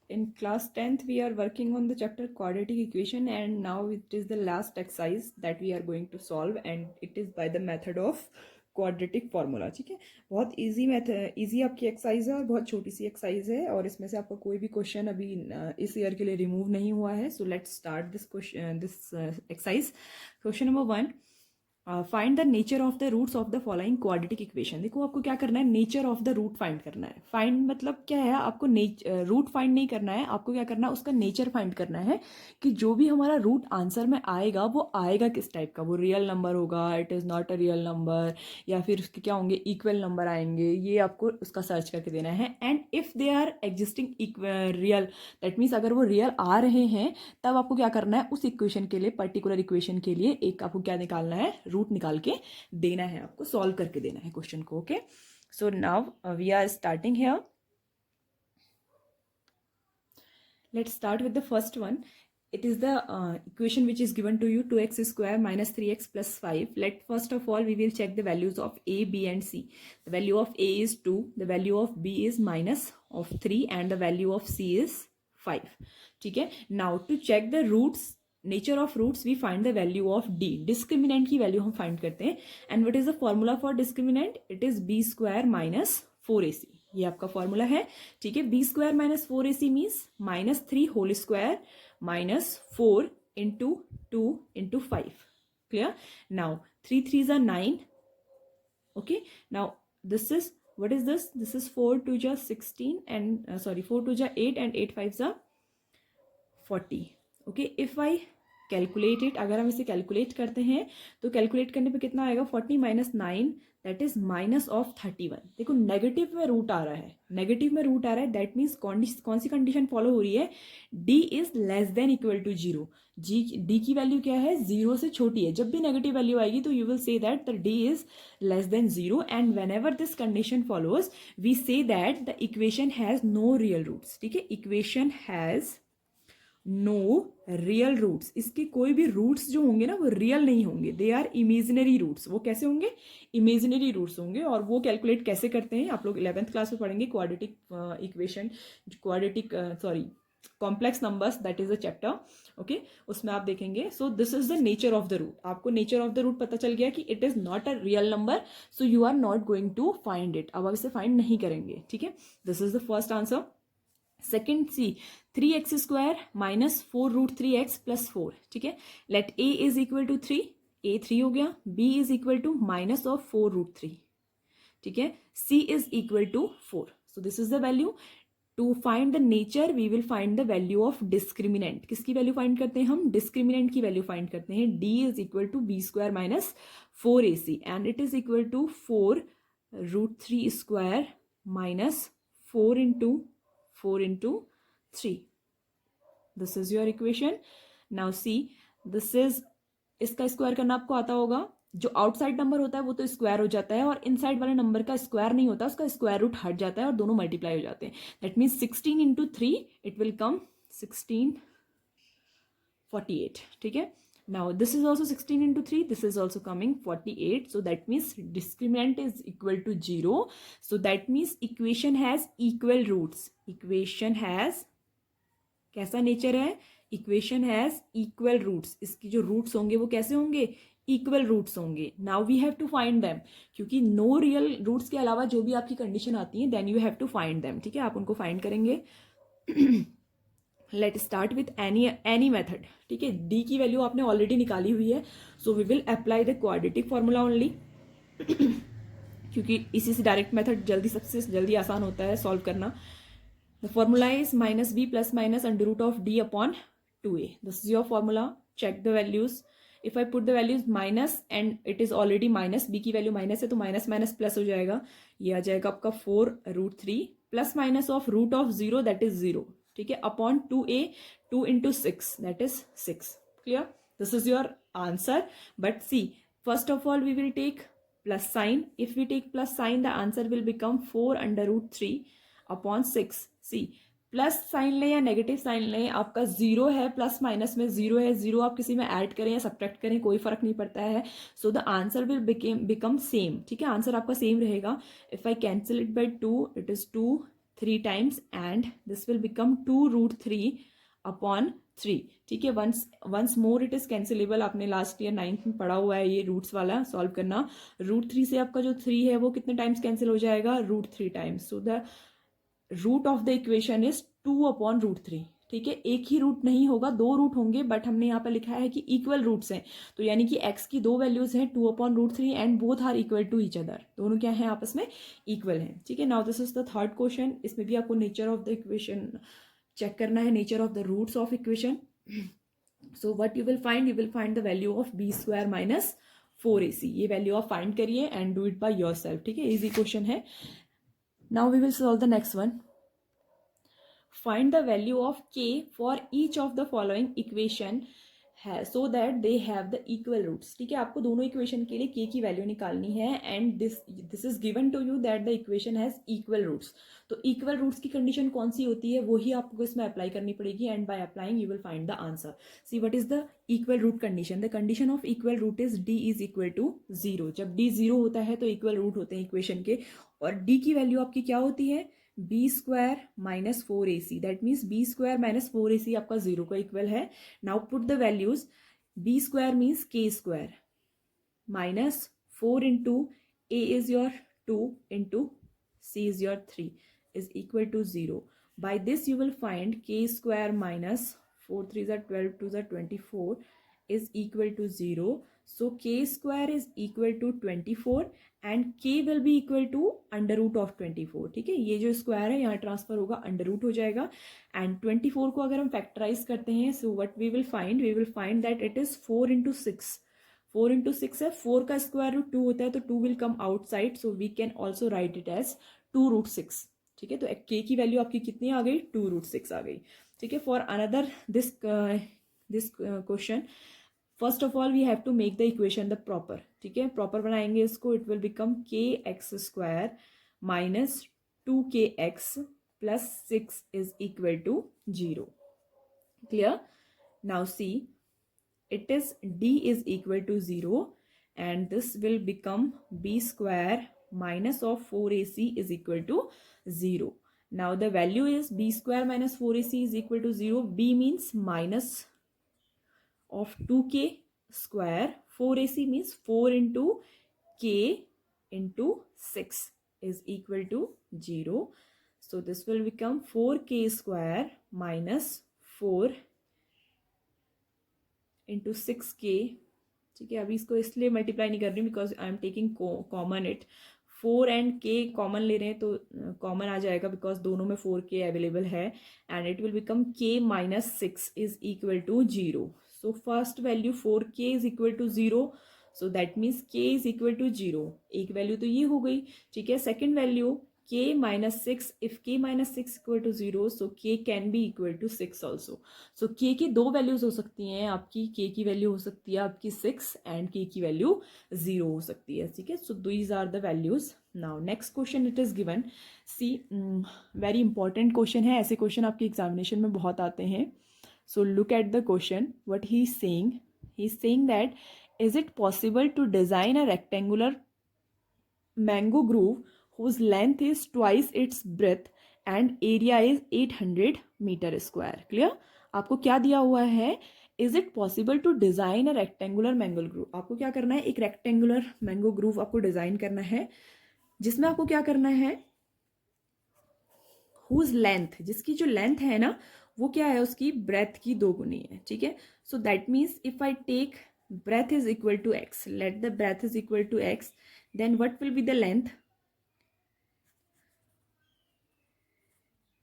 In class 10th, we are working on the chapter quadratic equation, and now it is the last exercise that we are going to solve, and it is by the method of quadratic formula. ठीक है, बहुत easy method, easy आपकी exercise है और बहुत छोटी सी exercise है, और इसमें से आपका कोई भी क्वेश्चन अभी इस ईयर के लिए रिमूव नहीं हुआ है. So let's start this question, this exercise. Question number 1, find the nature of the roots of the following quadratic equation. देखो आपको क्या करना है, nature of the root find करना है. फाइंड मतलब क्या है, आपको रूट फाइंड नहीं करना है, आपको क्या करना है, उसका नेचर फाइंड करना है कि जो भी हमारा रूट आंसर में आएगा वो आएगा किस टाइप का. वो रियल नंबर होगा, it is not a real number, या फिर उसके क्या होंगे, इक्वल नंबर आएंगे. ये आपको उसका सर्च करके देना है. And if they are existing real, that means अगर वो रियल आ रहे हैं, तब आपको क्या करना है, उस इक्वेशन के लिए, पर्टिकुलर इक्वेशन के लिए एक आपको क्या निकालना है, रूट निकाल के देना है, आपको सॉल्व करके देना है क्वेश्चन को. Okay, so now we are starting here. Let's start with the first one. It is the equation which is given to you, 2x square minus 3x plus 5. Let first of all we will check the values of a, b and c. The value of a is 2, the value of b is minus of 3, and the value of c is 5. ठीक है, now to check the roots, nature of roots, we find the value of D. Discriminant की value हम find करते हैं. And what is the formula for discriminant, it is B square minus 4ac. ये आपका formula है. ठीक है, B square minus 4ac means minus 3 whole square minus 4 into 2 into 5. Clear? Now 3 3s are 9. Okay, now this is, what is this? This is 4 2 ja 16 and 4 2 ja 8 and 8 5s are 40. Okay, if I calculate it, अगर हम इसे calculate करते हैं तो calculate करने पे कितना आएगा, 40 minus 9, that is minus of 31. देखो नेगेटिव में रूट आ रहा है, नेगेटिव में रूट आ रहा है, दैट मीन्स कौन सी कंडीशन फॉलो हो रही है, D is less than equal to 0. D की वैल्यू क्या है, 0 से छोटी है. जब भी नेगेटिव वैल्यू आएगी तो you will say that the D is less than 0, and whenever this condition follows we say that the equation has no real roots. ठीक है, equation has no real roots. इसके कोई भी roots जो होंगे ना वो रियल नहीं होंगे, दे आर इमेजिनरी रूट्स. वो कैसे होंगे, इमेजिनरी रूट्स होंगे. और वो कैलकुलेट कैसे करते हैं आप लोग 11th क्लास में पढ़ेंगे, quadratic equation, quadratic complex numbers, that is a chapter. Okay, उसमें आप देखेंगे. So this is the nature of the root. आपको नेचर ऑफ द रूट पता चल गया कि it is not a real number, so you are not going to find it. अब आप इसे फाइंड नहीं करेंगे. ठीक है, this is the first answer. Second C, 3x square minus 4 root 3x plus 4. ठीक है, let a is equal to 3, a 3 हो गया, b is equal to minus of 4 root 3. ठीक है, c is equal to 4. So this is the value. To find the nature we will find the value of discriminant. किसकी value find करते हैं हम, discriminant की value find करते हैं. d is equal to B square minus 4ac, and it is equal to 4 root 3 square minus 4 into 3. This is your equation. Now see, this is, इसका square करना आपको आता होगा. जो आउटसाइड नंबर होता है वो तो स्क्वायर हो जाता है, और इनसाइड वाले नंबर का स्क्वायर नहीं होता, उसका स्क्वायर रूट हट जाता है और दोनों मल्टीप्लाई हो जाते हैं. That means 16 into 3 it will come 1648. ठीक है, now this is also 16 into 3, this is also coming 48. So that means discriminant is equal to 0. So that means equation has equal roots. Equation has कैसा nature है, equation has equal roots. इसकी जो roots होंगे वो कैसे होंगे, equal roots होंगे. Now we have to find them, क्योंकि नो रियल रूट्स के अलावा जो भी आपकी कंडीशन आती है then you have to find them. ठीक है, आप उनको फाइंड करेंगे. Let start with any method. ठीक है, डी की वैल्यू आपने ऑलरेडी निकाली हुई है, so we will apply the quadratic formula only, क्योंकि इसी से डायरेक्ट मेथड जल्दी, सबसे जल्दी आसान होता है सॉल्व करना. The formula is minus B plus minus under root of D upon 2a. This is your formula. Check the values. If I put the values minus and it is already minus, B की value minus है तो minus minus plus हो जाएगा. ये आ जाएगा आपका 4 root 3 plus minus of root of 0 that is 0. ठीक है, upon 2a, 2 into 6 that is 6. Clear? This is your answer. But see, first of all we will take plus sign. If we take plus sign, the answer will become 4 under root 3 upon 6. See, plus sign लें या negative sign लें, आपका 0 है, plus minus में 0 है, 0 आप किसी में ऐड करें या सब्ट्रैक्ट करें कोई फर्क नहीं पड़ता है. So the answer will become same. ठीक है, आंसर आपका सेम रहेगा. If I cancel it by 2, it is 2 3 times and this will become 2√3/3. ठीक है, once more it is cancellable. आपने लास्ट ईयर 9th में पढ़ा हुआ है ये रूट्स वाला सॉल्व करना. √3 से आपका जो 3 है वो कितने टाइम्स कैंसिल हो जाएगा, √3 times. So the root of the equation is 2/√3. ठीक है, एक ही रूट नहीं होगा, दो रूट होंगे, बट हमने यहाँ पर लिखा है कि इक्वल रूट्स हैं. तो यानी कि x की दो वैल्यूज हैं 2/√3 and both are equal to each other. दोनों क्या है आपस में, इक्वल हैं. ठीक है, now this is the third question. इसमें भी आपको nature of the equation check करना है, nature of the roots of equation. So what you will find the value of b² minus 4ac. ये वैल्यू आप फाइंड करिए and do it by yourself. ठीक है, इजी क्वेश्चन है. Now we will solve the next one. Find the value of k for each of the following equation so that they have the equal roots. ठीक है, आपको दोनों equation के लिए k की वैल्यू निकालनी है and this is given to you that the equation has equal roots. तो इक्वल रूट्स की कंडीशन कौन सी होती है, वही आपको इसमें अप्लाई करनी पड़ेगी and by applying you will find the answer. See what is the equal root condition. The condition of equal root is d is equal to 0. जब d 0 होता है तो इक्वल रूट होते हैं इक्वेशन के. और d की वैल्यू आपकी क्या होती है, b² minus 4ac. That means b² minus 4ac आपका 0 का इक्वल है. Now put the values. b² means k² minus 4 into a is your 2 into c is your 3 is equal to 0. By this you will find k² minus 4 3s are 12 2s are 24 is equal to 0. So k² is equal to 24 and k will be equal to under root of 24. ठीक है, ये जो square है यहाँ transfer होगा, under root हो जाएगा. And 24 को अगर हम फैक्टराइज करते हैं, so what we will find that it is 4 into 6. 4 into 6 है, 4 का स्क्वायर रूट 2 होता है, तो 2 will come outside. So we can also write it as 2√6. ठीक है, तो k की वैल्यू आपकी कितनी आ गई, 2√6 आ गई. ठीक है, for another this question first of all we have to make the equation the proper. ठीक है, प्रॉपर बनाएंगे इसको. It will become kx² minus 2kx plus 6 is equal to 0. Clear. Now see it is d is equal to 0 and this will become b² minus of 4ac is equal to 0. Now the value is b² minus 4ac is equal to 0. b means minus of 2k square. 4ac means 4 into k into 6 is equal to 0. So this will become 4k² minus 4 into 6k. ठीक है, अभी इसको इसलिए multiply नहीं कर रही because I am taking common it. 4 and k common ले रहे हैं तो कॉमन आ जाएगा बिकॉज दोनों में 4k अवेलेबल है. And it will become k minus 6 is equal to 0. So first value 4k is equal to 0. So that means k is equal to 0. एक value तो ये हो गई. ठीक है, second value k minus 6. if k minus 6 equal to 0 so k can be equal to 6 also. so k की दो values हो सकती हैं आपकी. k की वैल्यू हो सकती है आपकी 6 एंड k की वैल्यू 0 हो सकती है. ठीक है, so these are the values. Now next question it is given. See very important question है. ऐसे क्वेश्चन आपके एग्जामिनेशन में बहुत आते हैं. So look at the question. What he is saying that is it possible to design a rectangular mango grove whose length is twice its breadth and area is 800 meter square. Clear? आपको क्या दिया हुआ है, is it possible to design a rectangular mango groove. आपको क्या करना है, एक रेक्टेंगुलर मैंगो ग्रूव आपको डिजाइन करना है जिसमें आपको क्या करना है, whose length, जिसकी जो लेंथ है ना वो क्या है, उसकी ब्रेथ की 2 गुनी है. ठीक है, so that means if I take breadth is equal to x, let the breadth is equal to x, then what will be the length,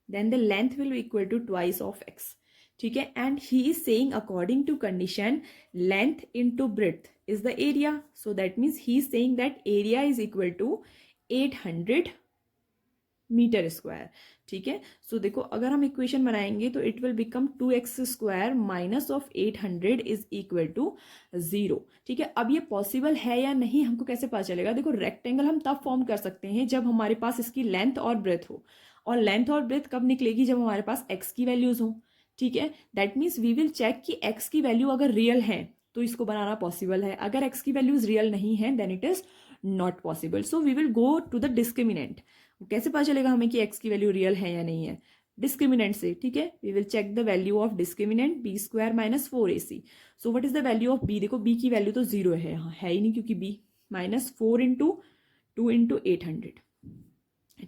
then the length will be equal to twice of x. ठीक है, and he is saying according to condition length into breadth is the area. so that means he is saying that area is equal to 800 metre square. ठीक है, so देखो अगर हम equation बनाएंगे तो it will become 2x² minus of 800 is equal to 0. ठीक है, अब ये पॉसिबल है या नहीं हमको कैसे पता चलेगा. देखो रेक्टेंगल हम तब फॉर्म कर सकते हैं जब हमारे पास इसकी लेंथ और ब्रेथ हो. और लेंथ और ब्रेथ कब निकलेगी, जब हमारे पास x की वैल्यूज हो. ठीक है, that means we will check कि x की वैल्यू अगर रियल है तो इसको बनाना पॉसिबल है. अगर x की वैल्यूज रियल नहीं है then it is not possible. So we will go to the discriminant. वो कैसे पता चलेगा हमें कि एक्स की वैल्यू रियल है या नहीं है? डिस्क्रिमिनेंट से, ठीक है। We will check the value of discriminant b square minus 4ac। So what is the value of b? देखो बी की वैल्यू तो 0 है, यहाँ है ही नहीं क्योंकि बी माइनस 4 इंटू 2 इंटू 800,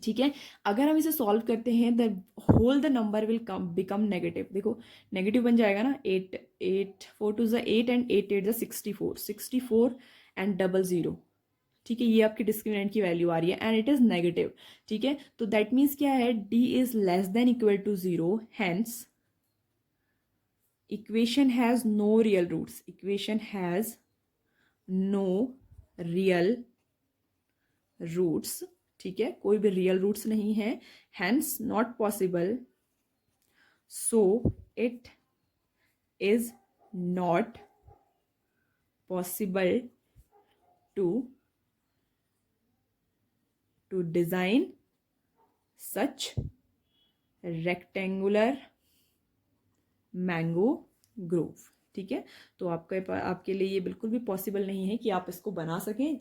ठीक है। अगर हम इसे सॉल्व करते हैं the whole the number will become negative. देखो नेगेटिव बन जाएगा ना, 8 4 2 8 एंड 8 8 64 एंड डबल 0, ठीक है। ये आपकी डिस्क्रिमिनेंट की वैल्यू आ रही है एंड इट इज नेगेटिव, ठीक है। तो दैट मीन्स क्या है, D is less than equal to 0, hence equation has no real roots, equation has no real roots, ठीक है। कोई भी रियल रूट्स नहीं है, hence not possible, so it is not possible to design such rectangular mango grove, ठीक है। तो आपके लिए ये बिल्कुल भी पॉसिबल नहीं है कि आप इसको बना सकें।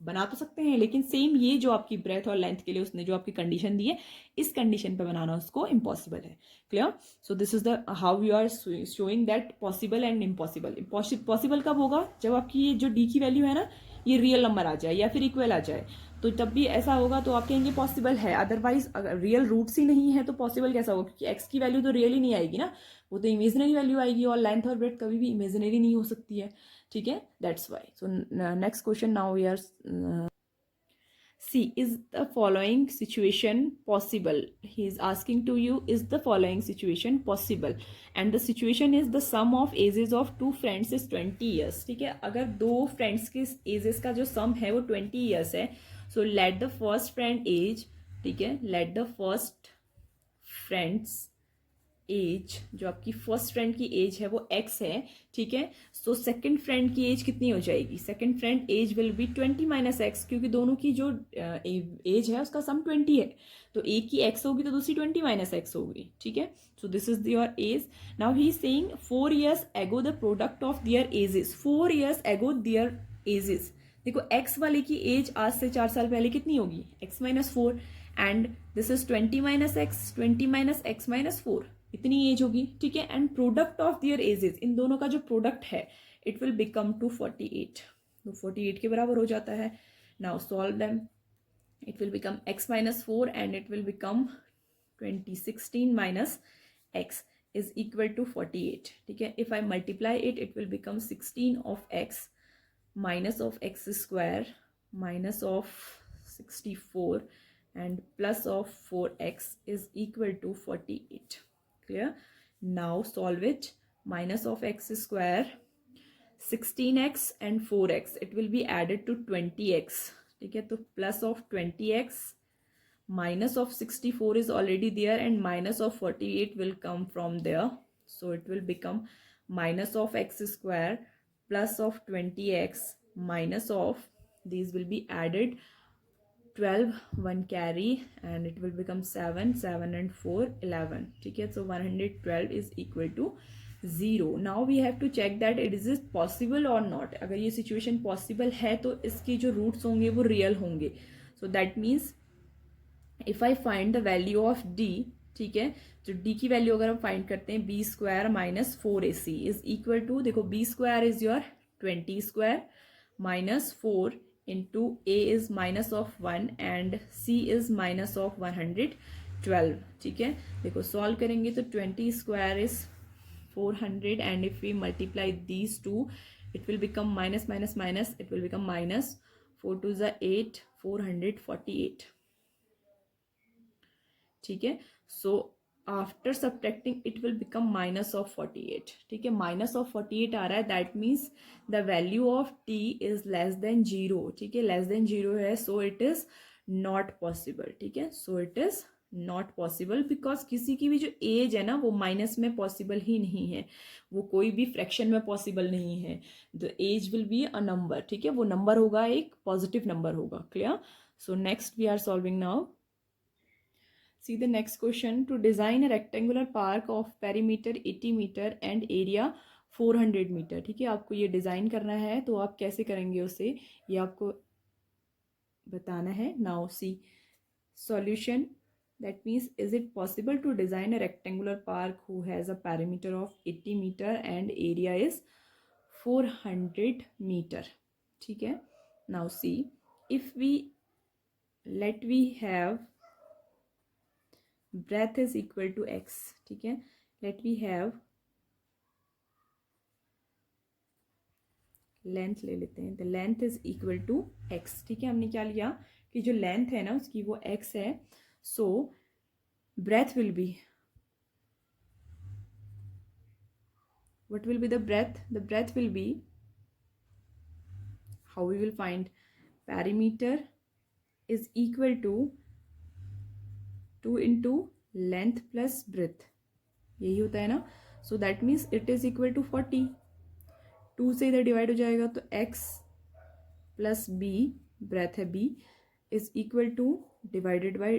बना तो सकते हैं लेकिन सेम ये जो आपकी ब्रेथ और लेंथ के लिए उसने जो आपकी कंडीशन दी है, इस कंडीशन पे बनाना उसको इम्पॉसिबल है। Clear? So this is the how you are showing that possible and impossible. Possible कब होगा? जब आपकी ये जो डी की वैल्यू है ना, ये रियल नंबर आ जाए या फिर इक्वल आ जाए, तो तब भी ऐसा होगा तो आप कहेंगे पॉसिबल है। अदरवाइज अगर रियल रूट्स ही नहीं है तो पॉसिबल कैसा होगा? क्योंकि एक्स की वैल्यू तो रियल ही नहीं आएगी ना, वो तो इमेजिनरी वैल्यू आएगी और लेंथ और ब्रेथ कभी भी इमेजिनरी नहीं हो सकती है, ठीक है। That's why. So next question now we are see, is the following situation possible? He is asking to you, is the following situation possible? And the situation is the sum of ages of two friends is 20 years, ठीक है। अगर दो friends के edges का जो सम है वो 20 years है, so let the first friend age, ठीक है, let the first friends age, जो आपकी फर्स्ट फ्रेंड की एज है वो x है, ठीक है। सो सेकंड फ्रेंड की एज कितनी हो जाएगी? Second friend age will be 20 minus x, क्योंकि दोनों की जो एज है उसका सम 20 है, तो एक की x होगी तो दूसरी 20 माइनस एक्स होगी, ठीक है। So this is your age. Now he is saying 4 years ago the product of their ages, 4 years ago their ages. देखो x वाले की एज आज से 4 साल पहले कितनी होगी? x minus 4 and this is 20 minus x, 20 minus x minus 4, इतनी एज होगी, ठीक है। And product of their ages, इन दोनों का जो प्रोडक्ट है, इट विल बिकम टू 48, तो 48 के बराबर हो जाता है। Now solve them, it will become x minus 4 and it will become 16 minus x is equal to 48, ठीक है। If I multiply it, it will become 16 of x minus of x square minus of 64 and plus of 4x is equal to 48. Clear? Now solve it. Minus of x square, 16x and 4x, it will be added to 20x, ठीक है। तो plus of 20x minus of 64 is already there and minus of 48 will come from there, so it will become minus of x square plus of 20x minus of, these will be added, 12 1 carry and it will become 7 7 and 4 11, ठीक है। So 112 is equal to 0. Now we have to check that it is possible or not. अगर ये situation possible है तो इसकी जो roots होंगे वो real होंगे। So that means if I find the value of d, ठीक है, तो d की वैल्यू अगर हम फाइंड करते हैं, b square minus 4ac is equal to, देखो b square is your 20 square minus 4 into a is minus of 1 and c is minus of 112, ठीक है। देखो सॉल्व करेंगे तो 20 square is 400 and if we multiply these two it will become minus minus minus, it will become minus 4 to the 8 448, ठीक है। So after subtracting it will become minus of 48, ठीक है। Minus of 48 आ रहा है, that means the value of T is less than 0, ठीक है। Less than 0 है, सो it is not possible, ठीक है। सो it is not possible because किसी की भी जो एज है ना वो माइनस में पॉसिबल ही नहीं है, वो कोई भी फ्रैक्शन में पॉसिबल नहीं है। The age will be a number, ठीक है, वो नंबर होगा, एक पॉजिटिव नंबर होगा। Clear? So next we are solving now. See the next question. To design a rectangular park of perimeter 80 meter and area 400 meter, ठीक है। आपको ये डिज़ाइन करना है तो आप कैसे करेंगे उसे, ये आपको बताना है। Now see, solution, that means is it possible to design a rectangular park who has a perimeter of 80 meter and area is 400 meter. ठीक है. Now see, if we have breadth is equal to x. ठीक है. Let we have length ले लेते हैं. The length is equal to x. ठीक है, हमने क्या लिया कि जो लेंथ है ना उसकी वो एक्स है. So breadth will be, what will be the breadth? The breadth will be, how we will find, perimeter is equal to 2 into length plus breadth. यही होता है ना. So that means it is equal to 40. 2 से इधर divide हो जाएगा तो x plus b, breath है b, is equal two divided by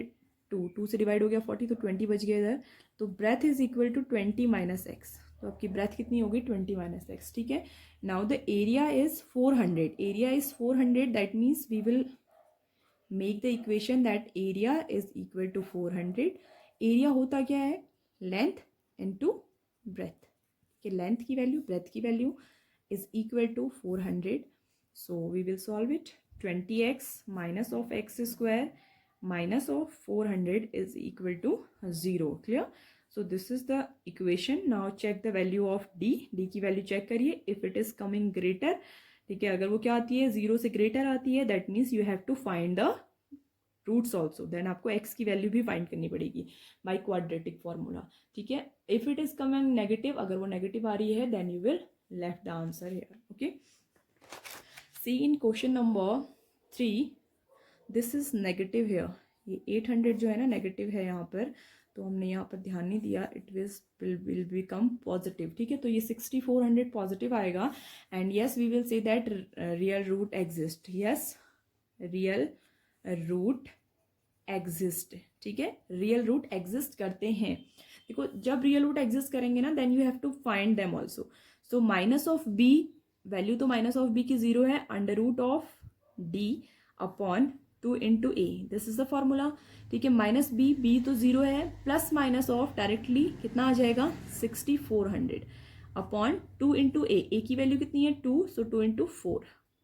2 से डिवाइड हो गया 40 तो 20 बच गया इधर. तो breadth is equal to 20 minus x. तो आपकी ब्रेथ कितनी होगी 20 माइनस एक्स. ठीक है. Now the area is 400. Area is 400. That means we will make the equation that area is equal to 400. Area होता क्या है, लेंथ इनटू ब्रेथ. ठीक है, लेंथ की वैल्यू ब्रेथ की value is equal to 400. So we will solve it. 20x minus of x square minus of 400 is equal to 0. Clear? So this is the equation. Now check the value of d. d की value check करिए. If it is coming greater, ठीक है, अगर वो क्या आती है 0 से greater आती है, that means you have to find the roots also. देन आपको x की वैल्यू भी फाइंड करनी पड़ेगी बाई क्वाड्रेटिक फॉर्मूला. ठीक है. If it is coming negative, अगर वो नेगेटिव आ रही है, then you will left the answer here. Okay, see in question number 3, this is negative here. ये 800 जो है ना नेगेटिव है यहाँ पर, तो हमने यहाँ पर ध्यान नहीं दिया. It will become positive. ठीक है, तो ये 6400 पॉजिटिव आएगा. And yes we will say that real root exist. Yes, real root exist. ठीक है, रियल रूट एग्जिस्ट करते हैं. देखो जब रियल रूट एग्जिस्ट करेंगे ना, then you have to find them also. So minus of b, value तो minus of b की 0 है, under root of D upon 2 into a. This is the formula. ठीक है, माइनस बी, बी तो 0 है, plus minus of directly कितना आ जाएगा 6400 upon 2 into ए. ए की वैल्यू कितनी है 2, सो 2 इंटू 4.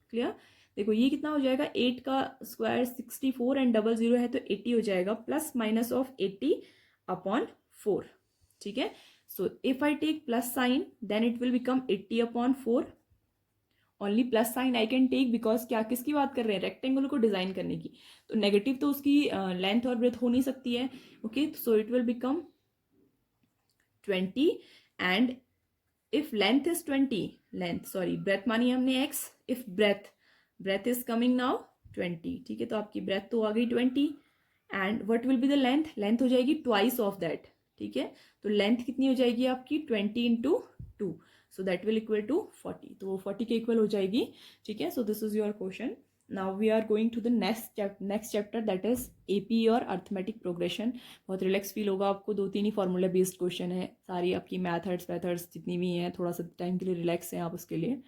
क्लियर. देखो ये कितना हो जाएगा, 8 का स्क्वायर 64 एंड डबल 0 है तो 80 हो जाएगा, प्लस माइनस ऑफ 80 अपॉन 4. ठीक है. So if I take plus sign, then it will become 80 upon 4. Only plus sign I can take because क्या किसकी बात कर रहे हैं, रेक्टेंगल को डिजाइन करने की. तो नेगेटिव तो उसकी लेंथ और ब्रेथ हो नहीं सकती है. Okay, so it will become 20 and if length is 20, length sorry breadth मानी हमने x, if breadth is coming now 20. ठीक है, तो आपकी ब्रेथ तो आ गई 20 and what will be the length, length हो जाएगी ट्वाइस ऑफ दैट. ठीक है, तो लेंथ कितनी हो जाएगी आपकी 20 into 2, so that will equal to 40. तो वो 40 के इक्वल हो जाएगी. ठीक है, so this is your question. Now we are going to the next chapter that is AP और अर्थमेटिक प्रोग्रेशन. बहुत रिलैक्स फील होगा आपको. 2-3 ही फॉर्मूला बेस्ड क्वेश्चन है, सारी आपकी मैथड्स जितनी भी हैं, थोड़ा सा टाइम के लिए रिलैक्स हैं आप उसके लिए.